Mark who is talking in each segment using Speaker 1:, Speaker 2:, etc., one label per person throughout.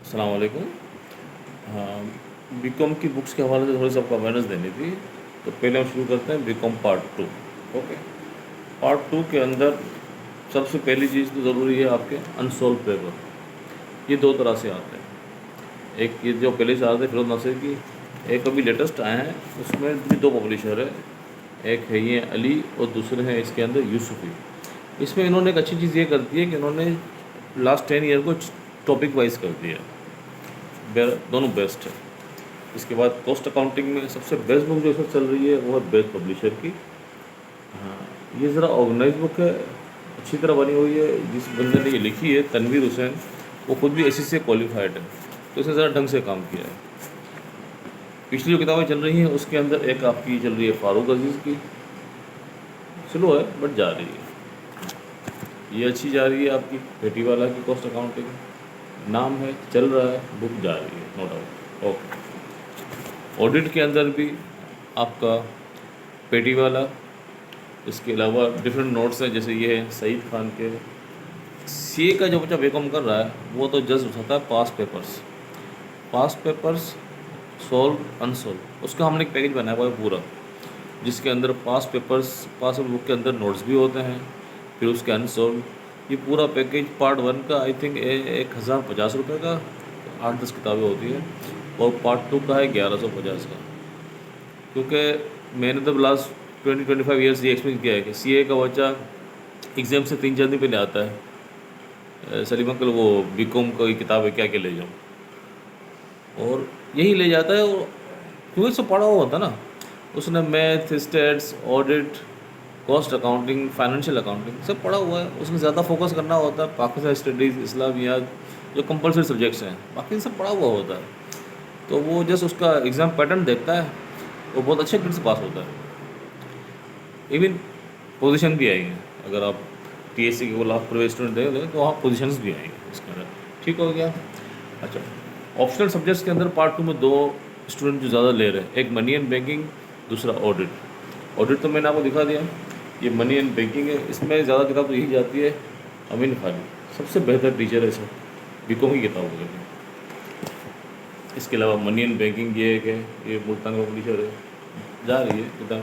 Speaker 1: अस्सलाम वालेकुम। हाँ, बीकॉम की बुक्स के हवाले से थोड़ी सी आपको अवेयरनेस देनी थी। तो पहले हम शुरू करते हैं BCom part two. Okay, part two के अंदर सबसे पहली चीज़ तो ज़रूरी है आपके अनसोल्व पेपर। ये दो तरह से आते हैं। एक ये जो पहले से आते हैं फिरोज नासिर की, एक अभी लेटेस्ट आए हैं, उसमें भी दो पब्लिशर है। एक है ये अली और दूसरे हैं इसके अंदर यूसुफी। इसमें इन्होंने एक अच्छी चीज़ ये कर दी है कि इन्होंने लास्ट 10 ईयर को टॉपिक वाइज कर दिया है। दोनों बेस्ट है। इसके बाद कॉस्ट अकाउंटिंग में सबसे बेस्ट बुक जो इसमें चल रही है वो है बेस्ट पब्लिशर की। हाँ, ये ज़रा ऑर्गेनाइज बुक है, अच्छी तरह बनी हुई है। जिस बंदे ने ये लिखी है तनवीर हुसैन, वो खुद भी एसएससी से क्वालिफाइड है, तो इसने ज़रा ढंग से काम किया है। पिछली जो किताबें चल रही हैं उसके अंदर एक आपकी चल रही है फारूक अजीज़ की, स्लो है बट जा रही है। ये अच्छी जा रही है आपकी पेटीवाला की कॉस्ट अकाउंटिंग, नाम है, चल रहा है, बुक जा रही है, नो डाउट। ओके, ऑडिट के अंदर भी आपका पेटीवाला, इसके अलावा डिफरेंट नोट्स हैं, जैसे ये है सईद खान के। सीए का जो बच्चा बीकॉम कर रहा है वो तो जस्ट उठाता है पास पेपर्स सॉल्व अनसॉल्व, उसका हमने एक पैकेज बनाया हुआ है पूरा, जिसके अंदर पास बुक के अंदर नोट्स भी होते हैं, फिर उसके अनसॉल्व। ये पूरा पैकेज पार्ट 1 का आई थिंक 1050 रुपये का 8-10 किताबें होती है, और पार्ट 2 का है 1150 का। क्योंकि मैंने तो लास्ट 20-25 ईयर्स ये एक्सपीरियंस किया है कि सीए का बच्चा एग्ज़ाम से 3-4 दिन पहले आता है, सलीम अंकल वो बीकॉम की किताब है, क्या क्या ले जाऊँ, और यही ले जाता है। और क्योंकि सब पढ़ा हुआ होता है ना, उसने math, stats, audit, cost accounting, financial accounting सब पढ़ा हुआ है। उसमें ज़्यादा फोकस करना होता है पाकिस्तान स्टडीज़, इस्लामियात, जो कंपलसरी सब्जेक्ट्स हैं, बाकी सब पढ़ा हुआ होता है। तो वो जस्ट उसका एग्ज़ाम पैटर्न देखता है, वो बहुत अच्छे ग्रेड से पास होता है। इवन पोजीशन भी आएंगे, अगर आप टीएससी के लास्ट प्राइवेट स्टूडेंट देंगे तो वहाँ पोजीशंस भी आएंगे इसके अंदर। ठीक हो गया। अच्छा, ऑप्शनल सब्जेक्ट्स के अंदर पार्ट 2 में दो स्टूडेंट जो ज़्यादा ले रहे हैं, एक मनी एंड बैंकिंग, दूसरा ऑडिट तो मैंने आपको दिखा दिया, ये मनी एंड बैंकिंग है। इसमें ज़्यादा किताब तो यही जाती है, अमीन खाली सबसे बेहतर टीचर है इसमें, बीकॉम की किताब वगैरह। इसके अलावा मनी एंड बैंकिंग ये है, ये मुल्तान का पब्लिशर है, जा रही है किताब।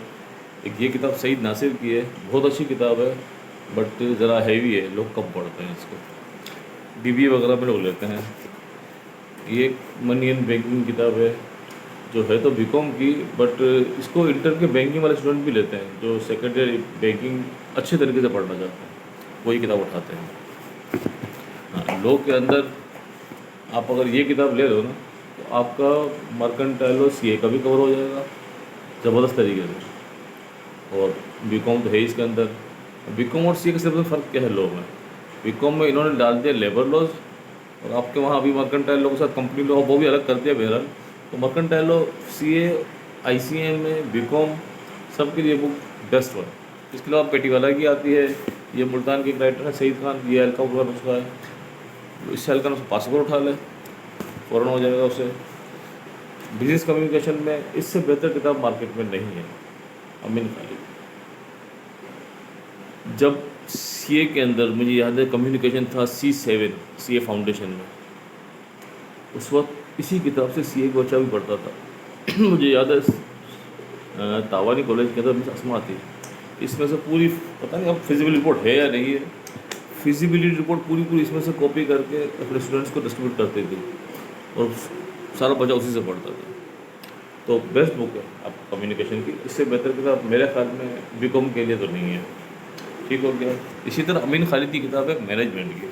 Speaker 1: एक ये किताब सईद नासिर की है, बहुत अच्छी किताब है, बट ज़रा हैवी है, लोग कम पढ़ते हैं इसको, बीबीए वगैरह में लोग लेते हैं। ये मनी एंड बैंकिंग किताब है, जो है तो बीकॉम की, बट इसको इंटर के बैंकिंग वाले स्टूडेंट भी लेते हैं, जो सेकेंड ईयर बैंकिंग अच्छे तरीके से पढ़ना चाहते हैं, वही किताब उठाते हैं। हाँ, लॉ के अंदर आप अगर ये किताब ले लो ना, तो आपका मर्केंटाइल और सीए का भी कवर हो जाएगा ज़बरदस्त तरीके से। और बीकॉम तो है इसके अंदर। बीकॉम और सीए का सिर्फ फ़र्क क्या है लॉ में, बीकॉम में इन्होंने डाल दिया लेबर लॉज, और आपके वहाँ अभी मर्केंटाइल लॉ के साथ कंपनी लॉ वो भी अलग कर दिया बहरहाल। तो मर्केंटाइल लॉ, सीए, आईसीएम में बीकॉम सब के लिए बुक बेस्ट हुआ। इसके अलावा पेटीवाला की आती है, ये मुल्तान के एक राइटर है सईद खान, ये हल्का पूरा नुस्खा है, इससे हल्का नुस्खा पासपोर्ट उठा ले, फ़ौरन हो जाएगा उसे। बिजनेस कम्युनिकेशन में इससे बेहतर किताब मार्केट में नहीं है, अमीन खाली। जब सीए के अंदर मुझे याद है कम्युनिकेशन था C7 सीए फाउंडेशन में, उस वक्त इसी किताब से सीए को अच्छा भी पढ़ता था। मुझे याद है तावानी कॉलेज के अंदर मिस असमा थी, इसमें से पूरी, पता नहीं अब फिजिबिलिटी रिपोर्ट है या नहीं है, फिजिबिलिटी रिपोर्ट पूरी इसमें से कॉपी करके अपने स्टूडेंट्स को डिस्ट्रीब्यूट करते थे, और सारा बच्चा उसी से पढ़ता था। तो बेस्ट बुक है आपको कम्युनिकेशन की, इससे बेहतर किताब मेरे ख्याल में बीकॉम के लिए तो नहीं है। ठीक हो गया। इसी तरह अमीन खालिद की किताब है मैनेजमेंट की,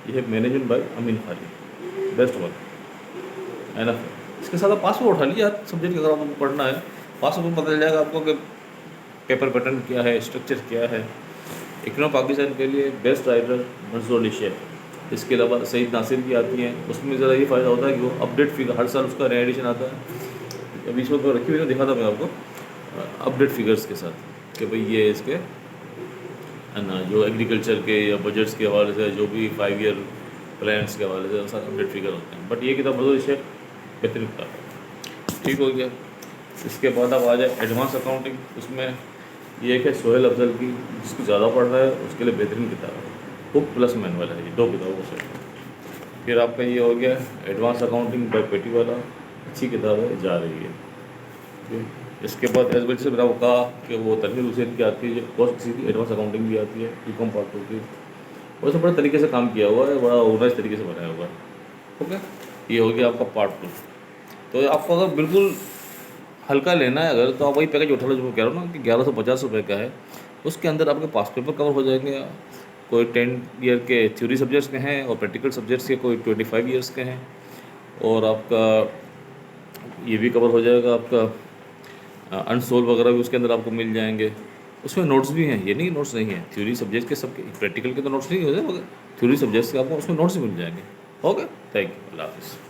Speaker 1: ये है management by Amin Khalid, best one है ना। इसके साथ आप पासवर्ड उठा लीजिए हर सब्जेक्ट का, अगर आपको पढ़ना है पासवर्ड पता चल जाएगा आपको कि पेपर पैटर्न क्या है, स्ट्रक्चर क्या है। इकनॉम पाकिस्तान के लिए बेस्ट राइटर मंसूर अली शेख। इसके अलावा सईद नासिर की आती हैं, उसमें ज़रा ये फ़ायदा होता है कि वो अपडेट फिगर हर साल उसका नया एडिशन आता है। अभी इस वक्त तो रखी हुई, दिखा था मैं आपको अपडेट फिगर्स के साथ कि भाई ये इसके है ना, जो एग्रीकल्चर के या बजट्स के हवाले से, जो भी 5 ईयर प्लान्स के हवाले से सारे अपडेट फिगर होते हैं। बट ये किताब मंसूर शेख बेहतरीन किताब है। ठीक हो गया। इसके बाद आप आ जाए एडवांस अकाउंटिंग, उसमें ये एक है सोहेल अफजल की, जिसको ज़्यादा पढ़ रहा है उसके लिए बेहतरीन किताब है, बुक प्लस मैनुअल है, ये दो किताबों से। फिर आपका ये हो गया एडवांस अकाउंटिंग बाय पेटी वाला, अच्छी किताबें जा रही है। इसके बाद एज वेल से मैंने आपको कहा कि वो तनवीर हुसैन की आती है जो कोर्स किसी की एडवांस अकाउंटिंग भी आती है बीकॉम पार्ट 2 की, वैसे बड़े तरीके से काम किया हुआ है, बड़ा ऑर्गेनाइज तरीके से बनाया हुआ है। ओके, ये हो गया आपका पार्ट 2। तो आपको अगर बिल्कुल हल्का लेना है अगर, तो आप वही पैकेज उठा लो जो मैं कह रहा हूँ ना कि 1150 रुपये का है। उसके अंदर आपके पास पेपर कवर हो जाएंगे, कोई 10 ईयर के थ्योरी सब्जेक्ट्स के हैं और प्रैक्टिकल सब्जेक्ट्स के कोई 25 ईयर्स के हैं, और आपका ये भी कवर हो जाएगा, आपका अनसोल्व वगैरह भी उसके अंदर आपको मिल जाएंगे। उसमें नोट्स भी हैं, ये नहीं नोट्स नहीं हैं, थ्योरी सब्जेक्ट के सबके, प्रैक्टिकल के तो नोट्स नहीं होते मगर थ्योरी सब्जेक्ट्स के आपको उसमें नोट्स मिल जाएंगे। ओके, थैंक यू, अल्लाह हाफिज़।